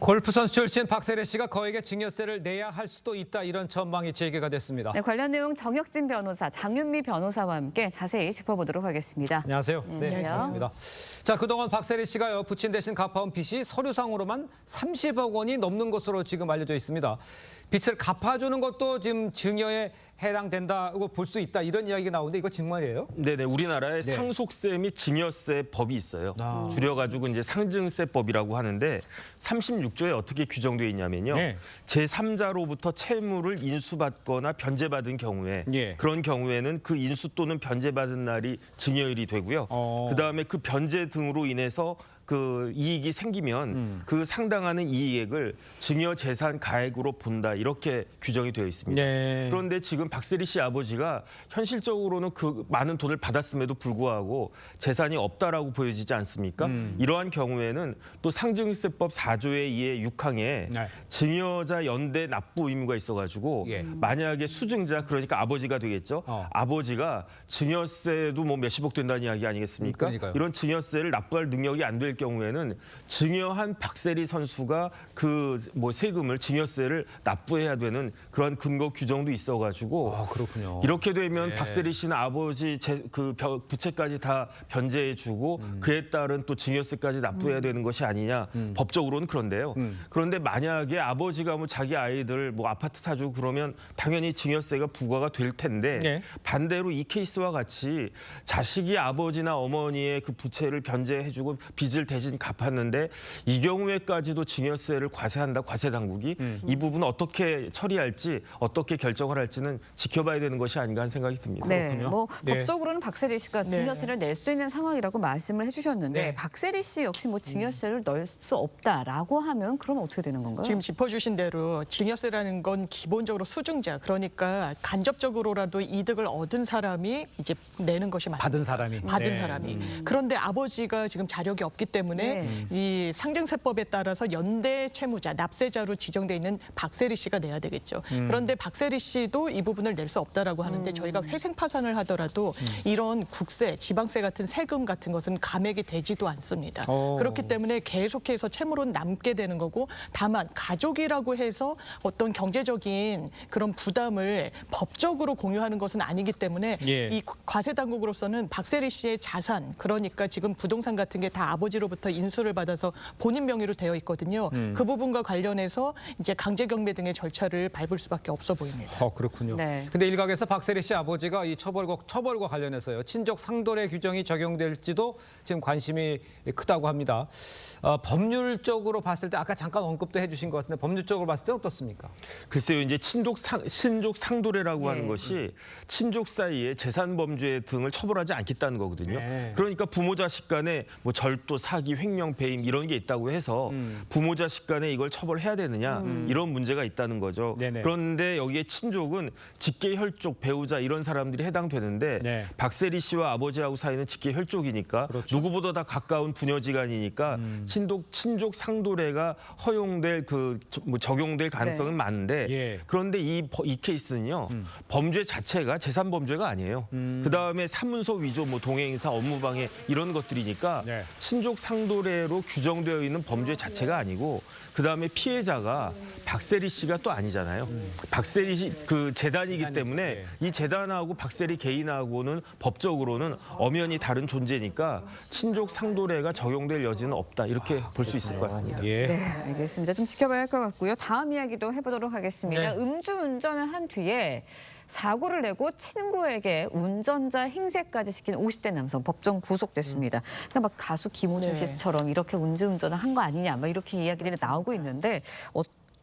골프 선수 출신 박세리 씨가 거액의 증여세를 내야 할 수도 있다, 이런 전망이 제기가 됐습니다. 네, 관련 내용 정혁진 변호사, 장윤미 변호사와 함께 자세히 짚어보도록 하겠습니다. 안녕하세요. 네, 반갑습니다. 자, 그동안 박세리 씨가요, 부친 대신 갚아온 빚이 서류상으로만 30억 원이 넘는 것으로 지금 알려져 있습니다. 빚을 갚아주는 것도 지금 증여에 해당된다고 볼 수 있다, 이런 이야기가 나오는데 이거 정말이에요? 네네, 우리나라에 네. 상속세 및 증여세 법이 있어요. 줄여가지고 이제 상증세법이라고 하는데 36조에 어떻게 규정되어 있냐면요. 네. 제3자로부터 채무를 인수받거나 변제받은 경우에 예. 그런 경우에는 그 인수 또는 변제받은 날이 증여일이 되고요. 그다음에 그 변제 등으로 인해서 그 이익이 생기면 그 상당하는 이익을 증여재산 가액으로 본다, 이렇게 규정이 되어 있습니다. 네. 그런데 지금 박세리 씨 아버지가 현실적으로는 그 많은 돈을 받았음에도 불구하고 재산이 없다라고 보여지지 않습니까? 이러한 경우에는 또 상증세법 4조의 2의 6항에 네. 증여자 연대 납부 의무가 있어가지고 예. 만약에 수증자, 그러니까 아버지가 되겠죠. 아버지가 증여세도 뭐 몇십억 된다는 이야기 아니겠습니까? 그러니까요. 이런 증여세를 납부할 능력이 안 될 경우에는 증여한 박세리 선수가 그 뭐 세금을, 증여세를 납부해야 되는 그런 근거 규정도 있어가지고 그렇군요. 이렇게 되면 네. 박세리 씨는 아버지 부채까지 다 변제해주고 그에 따른 또 증여세까지 납부해야 되는 것이 아니냐, 법적으로는 그런데요. 그런데 만약에 아버지가 뭐 자기 아이들 뭐 아파트 사주고 그러면 당연히 증여세가 부과가 될 텐데 네. 반대로 이 케이스와 같이 자식이 아버지나 어머니의 그 부채를 변제해주고 빚을 대신 갚았는데 이 경우에까지도 증여세를 과세한다, 과세당국이 이 부분을 어떻게 처리할지, 어떻게 결정을 할지는 지켜봐야 되는 것이 아닌가 하는 생각이 듭니다. 네, 그렇군요. 뭐 네. 법적으로는 박세리 씨가 증여세를 낼 수 있는 상황이라고 말씀을 해주셨는데 네. 박세리 씨 역시 뭐 증여세를 넣을 수 없다라고 하면 그럼 어떻게 되는 건가요? 지금 짚어주신 대로 증여세라는 건 기본적으로 수증자, 그러니까 간접적으로라도 이득을 얻은 사람이 이제 내는 것이 맞습니다. 받은 사람이. 받은 네. 사람이. 그런데 아버지가 지금 자력이 없기 때문에 네. 이 상증세법에 따라서 연대 채무자, 납세자로 지정돼 있는 박세리 씨가 내야 되겠죠. 그런데 박세리 씨도 이 부분을 낼 수 없다라고 하는데 저희가 회생 파산을 하더라도 이런 국세, 지방세 같은 세금 같은 것은 감액이 되지도 않습니다. 그렇기 때문에 계속해서 채무로 남게 되는 거고, 다만 가족이라고 해서 어떤 경제적인 그런 부담을 법적으로 공유하는 것은 아니기 때문에 예. 이 과세 당국으로서는 박세리 씨의 자산, 그러니까 지금 부동산 같은 게 다 아버지로부터 인수를 받아서 본인 명의로 되어 있거든요. 그 부분과 관련해서 이제 강제 경매 등의 절차를 밟을 수밖에 없어 보입니다. 그렇군요. 네. 근데 일각에서 박세리 씨 아버지가 이 처벌과 관련해서요, 친족 상도례 규정이 적용될지도 지금 관심이 크다고 합니다. 법률적으로 봤을 때 아까 잠깐 언급도 해주신 것 같은데 법률적으로 봤을 때 어떻습니까? 글쎄요, 이제 친족 상도례라고 하는 네. 것이 친족 사이에 재산 범죄 등을 처벌하지 않겠다는 거거든요. 네. 그러니까 부모 자식 간에 뭐 절도, 사기, 횡령, 배임 이런 게 있다고 해서 부모 자식 간에 이걸 처벌해야 되느냐, 이런 문제가 있다는 거죠. 네네. 그런데 여기에 친족은 직계 혈족, 배우자 이런 사람들이 해당되는데 네. 박세리 씨와 아버지하고 사이는 직계 혈족이니까 그렇죠. 누구보다 다 가까운 부녀지간이니까 친족 상도례가 허용될 적용될 가능성은 네. 많은데 예. 그런데 이 케이스는요, 범죄 자체가 재산 범죄가 아니에요. 그 다음에 사문서 위조, 뭐 동행사, 업무방해 이런 것들이니까 네. 친족 상도례로 규정되어 있는 범죄 자체가 아니고, 그 다음에 피해자가 박세리 씨가 또 아니잖아요. 박세리 씨 그 재단이기 때문에 이 재단하고 박세리 개인하고는 법적으로는 엄연히 다른 존재니까 친족 상도례가 적용될 여지는 없다, 이렇게 볼 수 있을 것 같습니다. 예. 네, 알겠습니다. 좀 지켜봐야 할 것 같고요. 다음 이야기도 해보도록 하겠습니다. 네. 음주운전을 한 뒤에 사고를 내고 친구에게 운전자 행세까지 시킨 50대 남성 법정 구속됐습니다. 그러니까 막 가수 김호중 네. 씨처럼 이렇게 음주운전을 한 거 아니냐, 막 이렇게 이야기들이 나오고 있는데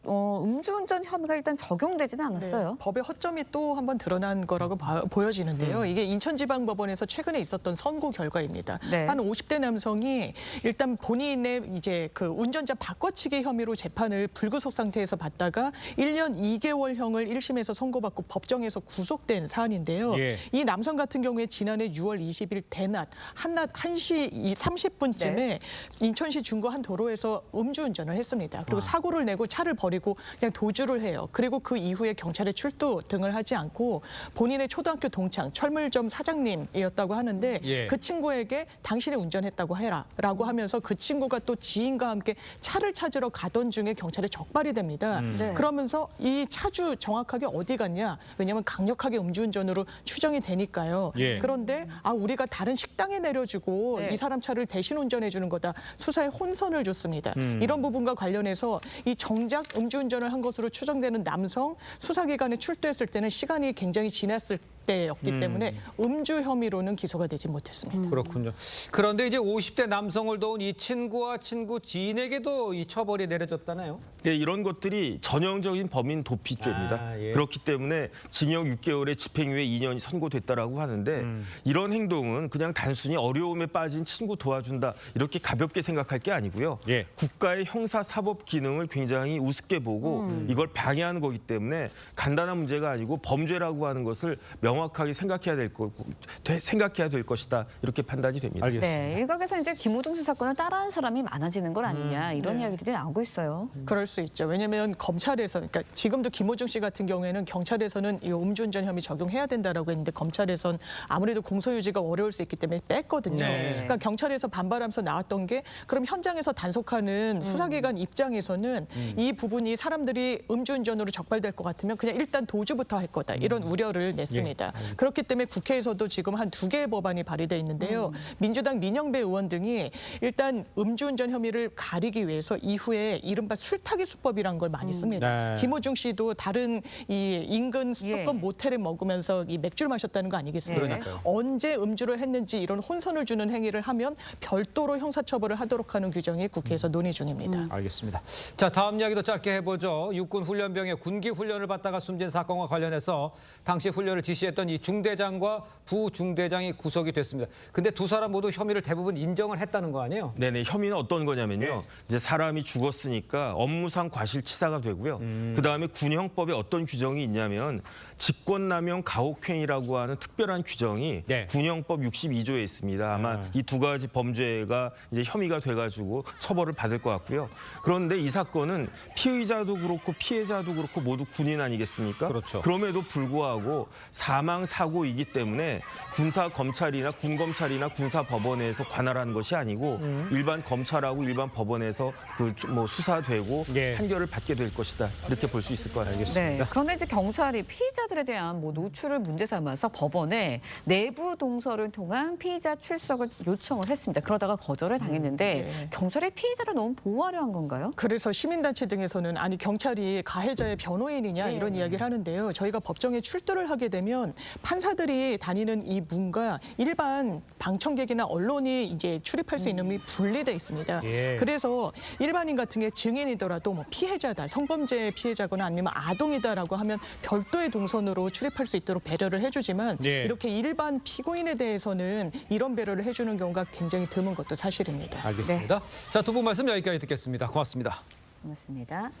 음주운전 혐의가 일단 적용되지는 않았어요. 네, 법의 허점이 또 한 번 드러난 거라고 보여지는데요. 이게 인천지방법원에서 최근에 있었던 선고 결과입니다. 네. 한 50대 남성이 일단 본인의 이제 그 운전자 바꿔치기 혐의로 재판을 불구속 상태에서 받다가 1년 2개월형을 1심에서 선고받고 법정에서 구속된 사안인데요. 예. 이 남성 같은 경우에 지난해 6월 20일 대낮 한낮 1시 30분쯤에 네. 인천시 중구 한 도로에서 음주운전을 했습니다. 그리고 사고를 내고 차를 버리고 버리고 그냥 도주를 해요. 그리고 그 이후에 경찰에 출두 등을 하지 않고 본인의 초등학교 동창 철물점 사장님이었다고 하는데 예. 그 친구에게 당신이 운전했다고 해라라고 하면서 그 친구가 또 지인과 함께 차를 찾으러 가던 중에 경찰에 적발이 됩니다. 네. 그러면서 이 차주 정확하게 어디 갔냐? 왜냐하면 강력하게 음주운전으로 추정이 되니까요. 예. 그런데 우리가 다른 식당에 내려주고 네. 이 사람 차를 대신 운전해 주는 거다. 수사에 혼선을 줬습니다. 이런 부분과 관련해서 이 정작 음주운전을 한 것으로 추정되는 남성 수사기관에 출두했을 때는 시간이 굉장히 지났을 때였기 때문에 음주 혐의로는 기소가 되지 못했습니다. 그렇군요. 그런데 이제 50대 남성을 도운 이 친구와 친구 지인에게도 이 처벌이 내려졌다나요? 네, 이런 것들이 전형적인 범인 도피죄입니다. 아, 예. 그렇기 때문에 징역 6개월에 집행유예 2년이 선고됐다라고 하는데 이런 행동은 그냥 단순히 어려움에 빠진 친구 도와준다 이렇게 가볍게 생각할 게 아니고요. 예. 국가의 형사사법 기능을 굉장히 우습게 보고 이걸 방해하는 거기 때문에 간단한 문제가 아니고 범죄라고 하는 것을 명확하게 생각해야 될 것이다 이렇게 판단이 됩니다. 알겠습니다. 네, 일각에서 이제 김호중 씨 사건을 따라한 사람이 많아지는 건 아니냐 이런 네. 이야기들이 나오고 있어요. 그럴 수 있죠. 왜냐하면 검찰에서, 그러니까 지금도 김호중 씨 같은 경우에는 경찰에서는 이 음주운전 혐의 적용해야 된다라고 했는데 검찰에선 아무래도 공소유지가 어려울 수 있기 때문에 뺐거든요. 네. 그러니까 경찰에서 반발하면서 나왔던 게 그럼 현장에서 단속하는 수사기관 입장에서는 이 부분이 사람들이 음주운전으로 적발될 것 같으면 그냥 일단 도주부터 할 거다 이런 우려를 냈습니다. 그렇기 때문에 국회에서도 지금 한 2개의 법안이 발의돼 있는데요. 민주당 민영배 의원 등이 일단 음주운전 혐의를 가리기 위해서 이후에 이른바 술타기 수법이라는 걸 많이 씁니다. 네. 김호중 씨도 다른 이 인근 수도권 예. 모텔에 먹으면서 이 맥주를 마셨다는 거 아니겠습니까? 그러니까요. 언제 음주를 했는지 이런 혼선을 주는 행위를 하면 별도로 형사처벌을 하도록 하는 규정이 국회에서 논의 중입니다. 알겠습니다. 자, 다음 이야기도 짧게 해보죠. 육군 훈련병의 군기 훈련을 받다가 숨진 사건과 관련해서 당시 훈련을 지시했던 이 중대장과 부중대장이 구속이 됐습니다. 근데 두 사람 모두 혐의를 대부분 인정을 했다는 거 아니에요? 네네, 혐의는 어떤 거냐면요. 네. 이제 사람이 죽었으니까 업무상 과실치사가 되고요. 그다음에 군형법에 어떤 규정이 있냐면 직권남용 가혹행위라고 하는 특별한 규정이 네. 군형법 62조에 있습니다. 아마 이 두 가지 범죄가 이제 혐의가 돼가지고 처벌을 받을 것 같고요. 그런데 이 사건은 피의자도 그렇고 피해자도 그렇고 모두 군인 아니겠습니까? 그렇죠. 그럼에도 불구하고 사망 사고이기 때문에 군사 검찰이나 군 검찰이나 군사 법원에서 관할하는 것이 아니고 일반 검찰하고 일반 법원에서 그 뭐 수사되고 예. 판결을 받게 될 것이다 이렇게 볼 수 있을 것 같습니다. 네. 그런데 이제 경찰이 피의자들에 대한 뭐 노출을 문제 삼아서 법원에 내부 동서를 통한 피의자 출석을 요청을 했습니다. 그러다가 거절을 당했는데 네. 경찰이 피의자를 너무 보호하려 한 건가요? 그래서 시민단체 등에서는 아니 경찰이 가해자의 변호인이냐 이런 이야기를 하는데요. 저희가 법정에 출두를 하게 되면 판사들이 다니는 이 문과 일반 방청객이나 언론이 이제 출입할 수 있는 문이 분리돼 있습니다. 예. 그래서 일반인 같은 게 증인이더라도 뭐 피해자다, 성범죄 피해자거나 아니면 아동이다라고 하면 별도의 동선으로 출입할 수 있도록 배려를 해주지만 예. 이렇게 일반 피고인에 대해서는 이런 배려를 해주는 경우가 굉장히 드문 것도 사실입니다. 알겠습니다. 자, 두 분 말씀 여기까지 듣겠습니다. 고맙습니다. 고맙습니다.